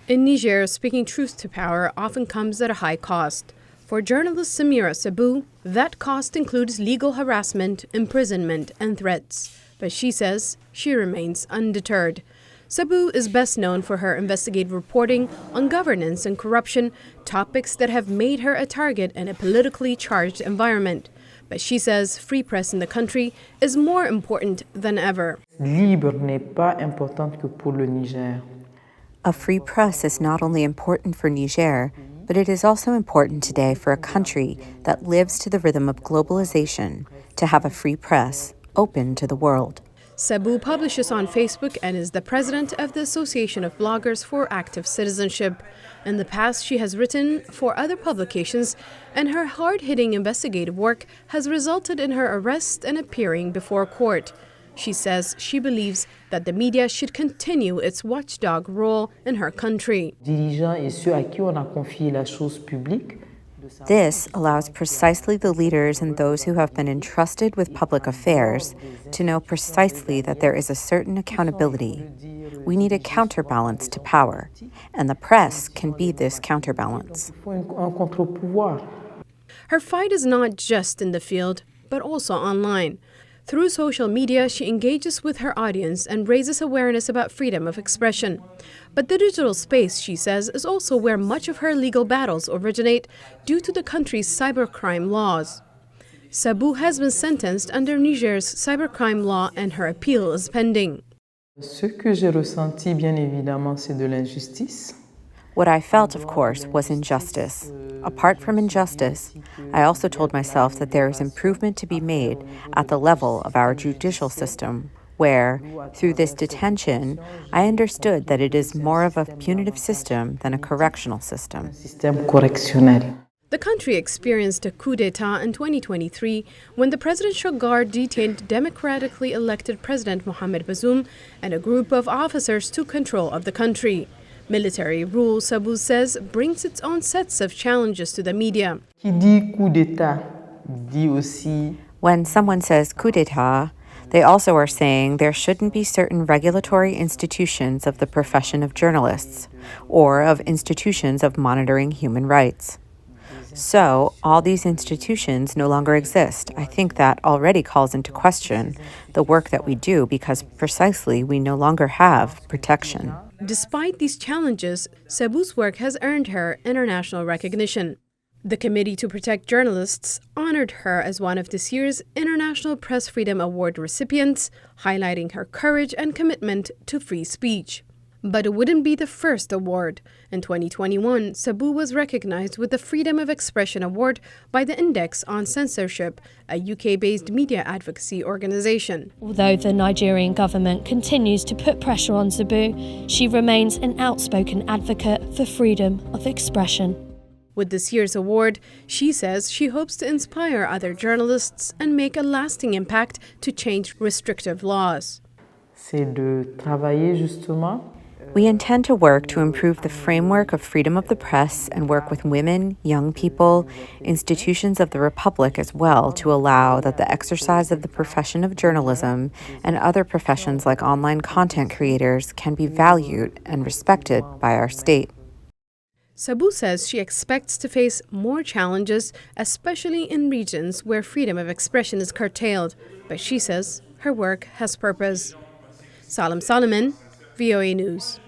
In Niger, speaking truth to power often comes at a high cost. For journalist Samira Sabou, that cost includes legal harassment, imprisonment, and threats. But she says she remains undeterred. Sabou is best known for her investigative reporting on governance and corruption, topics that have made her a target in a politically charged environment. But she says free press in the country is more important than ever. Libre n'est pas importante que pour le Niger. A free press is not only important for Niger, but it is also important today for a country that lives to the rhythm of globalization to have a free press open to the world. Sabou publishes on Facebook and is the president of the Association of Bloggers for Active Citizenship. In the past, she has written for other publications, and her hard-hitting investigative work has resulted in her arrest and appearing before court. She says she believes that the media should continue its watchdog role in her country. This allows precisely the leaders and those who have been entrusted with public affairs to know precisely that there is a certain accountability. We need a counterbalance to power, and the press can be this counterbalance. Her fight is not just in the field, but also online. Through social media, she engages with her audience and raises awareness about freedom of expression. But the digital space, she says, is also where much of her legal battles originate due to the country's cybercrime laws. Sabou has been sentenced under Niger's cybercrime law and her appeal is pending. Ce que j'ai ressenti, bien évidemment, c'est de l'injustice. What I felt, of course, was injustice. Apart from injustice, I also told myself that there is improvement to be made at the level of our judicial system, where, through this detention, I understood that it is more of a punitive system than a correctional system. The country experienced a coup d'etat in 2023 when the presidential guard detained democratically elected President Mohamed Bazoum and a group of officers took control of the country. Military rule, Sabou says, brings its own sets of challenges to the media. When someone says coup d'etat, they also are saying there shouldn't be certain regulatory institutions of the profession of journalists or of institutions of monitoring human rights. So, all these institutions no longer exist. I think that already calls into question the work that we do because precisely we no longer have protection. Despite these challenges, Sabou's work has earned her international recognition. The Committee to Protect Journalists honored her as one of this year's International Press Freedom Award recipients, highlighting her courage and commitment to free speech. But it wouldn't be the first award. In 2021, Sabou was recognized with the Freedom of Expression Award by the Index on Censorship, a UK-based media advocacy organization. Although the Nigerian government continues to put pressure on Sabou, she remains an outspoken advocate for freedom of expression. With this year's award, she says she hopes to inspire other journalists and make a lasting impact to change restrictive laws. C'est de travailler justement. We intend to work to improve the framework of freedom of the press and work with women, young people, institutions of the Republic as well to allow that the exercise of the profession of journalism and other professions like online content creators can be valued and respected by our state. Sabou says she expects to face more challenges, especially in regions where freedom of expression is curtailed, but she says her work has purpose. Salem Solomon, VOA News.